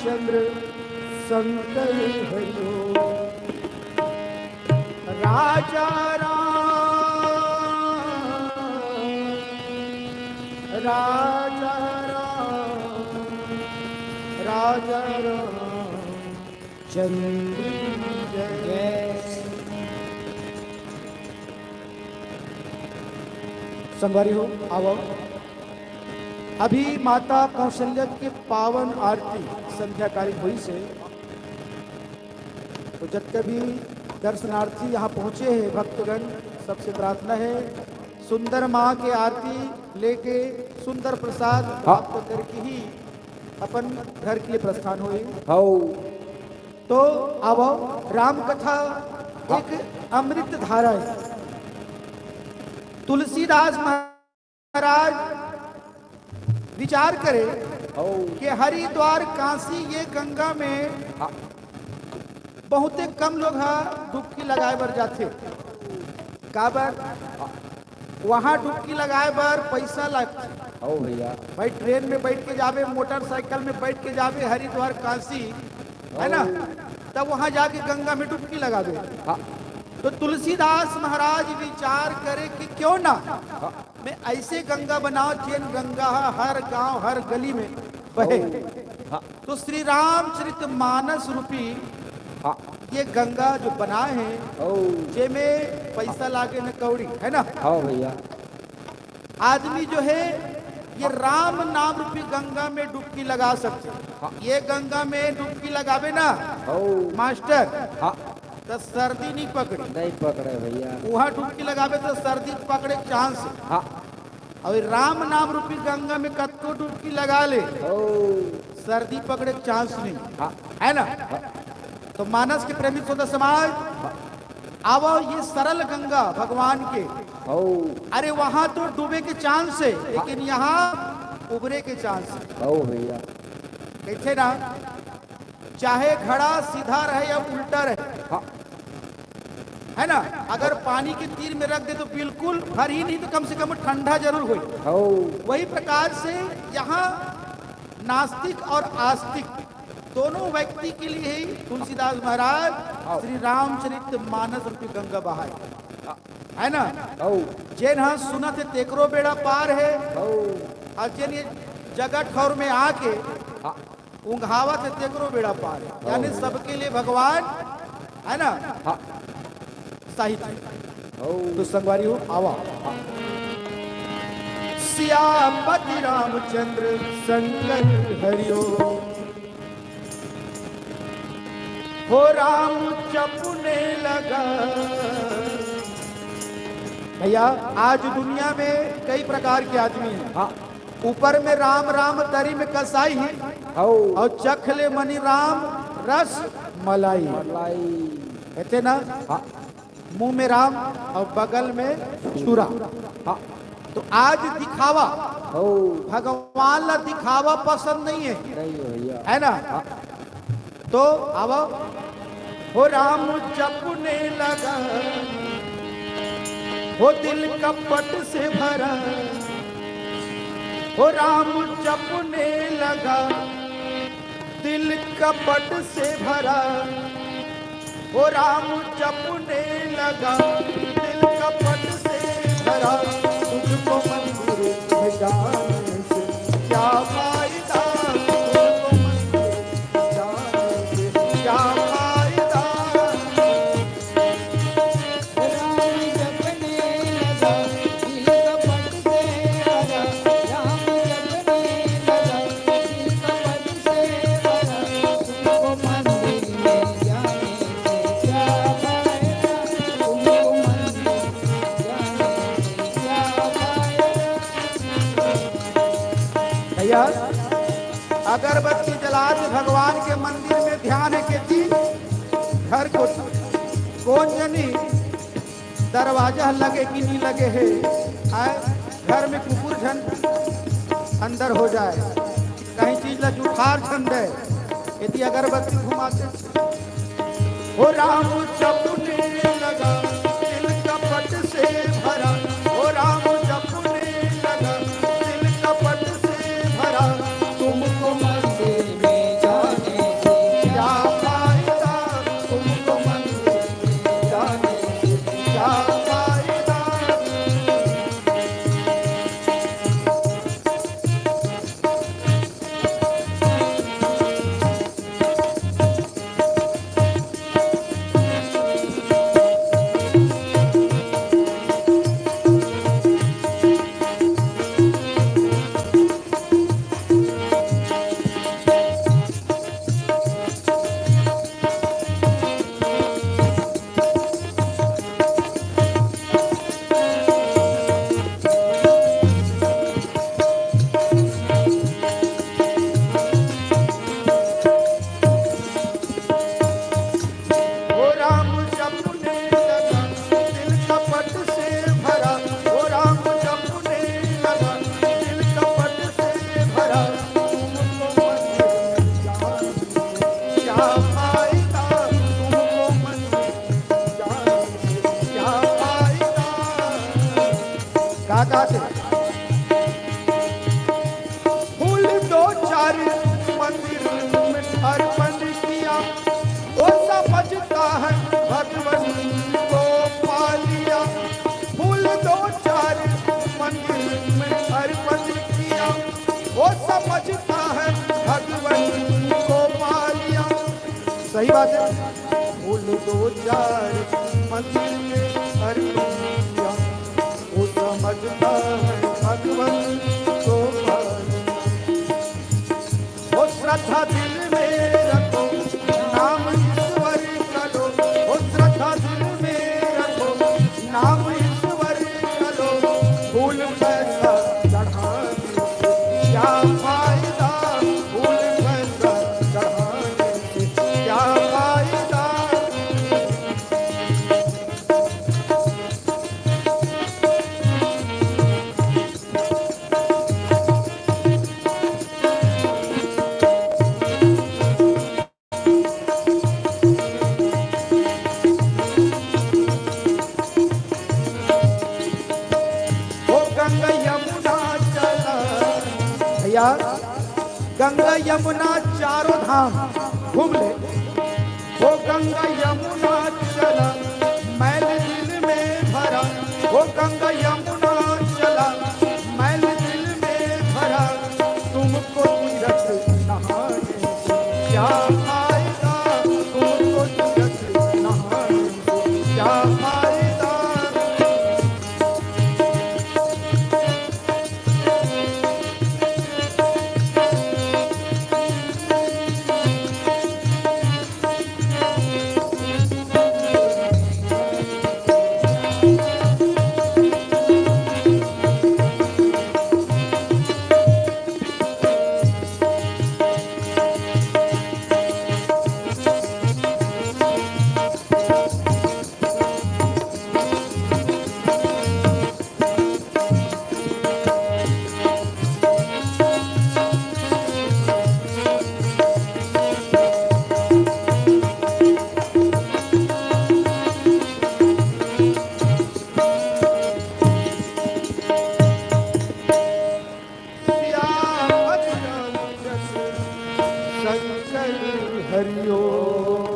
रामचंद्र शंकर हरिओ। राजा राजा राजा चंद्र जय। संगवारी हो आओ। अभी माता कौशल्या के पावन आरती संध्याकालीन हुई से, तो जितने भी दर्शनार्थी यहाँ पहुँचे हैं भक्तगण, सबसे प्रार्थना है सुंदर माँ के आरती लेके सुंदर प्रसाद प्राप्त करके ही अपन घर के लिए प्रस्थान हुए। तो अब राम कथा एक अमृत धारा है। तुलसीदास महाराज विचार करे कि हरिद्वार काशी ये गंगा में बहुत कम लोग डुबकी लगाए बर जाते। काबर वहां डुबकी लगाए बर पैसा लगता भैया। भाई ट्रेन में बैठ के जावे, मोटरसाइकिल में बैठ के जावे हरिद्वार काशी, है ना, तब वहां जाके गंगा में डुबकी लगावे। तो तुलसीदास महाराज विचार करे कि क्यों ना मैं ऐसे गंगा बनाओ जिन गंगा हर गांव हर गली में बहे। तो श्री रामचरित मानस रूपी ये गंगा जो बनाए हैं, जे में पैसा लागे न कौड़ी, है ना भैया। आदमी जो है ये राम नाम रूपी गंगा में डुबकी लगा सकते। ये गंगा में डुबकी लगावे ना मास्टर, तो सर्दी नहीं पकड़े भैया। वहाँ डुबकी लगावे तो सर्दी पकड़े चांस। और राम नाम रूपी गंगा में कत्तो डुबकी लगा ले, सर्दी पकड़े चांस नहीं, है ना। तो मानस के प्रेमी सोदा समाज आवो, ये सरल गंगा भगवान के, अरे वहां तो डूबे के चांस है, लेकिन यहाँ उबरे के चांस है भैया। कहते ना, चाहे घड़ा सीधा रहे या उल्टा रहे, है ना, अगर पानी के तीर में रख दे तो बिल्कुल भर ही नहीं, तो कम से कम ठंडा जरूर हो। वही प्रकार से यहाँ नास्तिक और आस्तिक दोनों व्यक्ति के लिए ही तुलसीदास महाराज श्री रामचरित मानस रूपी गंगा बहाए, है ना। जेन हाँ सुनत है तेकरो बेड़ा पार है, और जेन ये जगह ठौर में आके उंघावत है तेकरो बेड़ा पार है। यानी सबके लिए भगवान, है ना, साहित्य। तो संगवारी हो आवा। सियापति रामचंद्र शंकर हरिओ। हो राम जपने लगा। भैया आज दुनिया में कई प्रकार के आदमी हैं। ऊपर में राम राम तरी में कसाई है, और चखले मनी राम रस मलाई। कहते ना, मुंह में राम और बगल में छुरा। तो आज दिखावा, भगवान ला दिखावा पसंद नहीं है ना। तो अब हो राम जपने लगा, हो दिल कपट से भरा। हो राम जपने लगा, दिल कपट से भरा। हो राम जपने लगा, दिल कपट से भरा। तुझको मंदिर में जाने से क्या फायदा, अगरबत्ती जला के भगवान के मंदिर में ध्यान के दी। घर को कौन जनी दरवाजा लगे कि नहीं लगे है, घर में कुकुर झन अंदर हो जाए, कहीं चीज ला जुठार छन दे, यदि अगरबत्ती घुमाते। हो राम जपने लगा, दिल कपट से भरा। हो राम जपने लगा, दिल कपट से भरा। तुमको मंदिर में जाने सही बात है। फूल दो चार मंदिर में अर्पित किया, वो समझता है भगवान को पार। वो श्रद्धा दिल में रखो, नाम ईश्वर का लो। वो श्रद्धा दिल में रखो, नाम ईश्वर का लो। फूल पैसा चढ़ाने से क्या फायदा, फूल पैसा चढ़ाने से क्या फायदा। वो गंगा यमुना चला भैया, गंगा यमुना चारों धाम घूम ले। वो गंगा यमुना चला, मैल दिल में भरा। वो गंगा यमुना चला, मैल दिल में भरा। तुमको तीरथ नहाने से क्या फायदा, तुमको तीरथ नहाने से क्या फायदा। श्याम बजरंग जस शंकर हरिओ।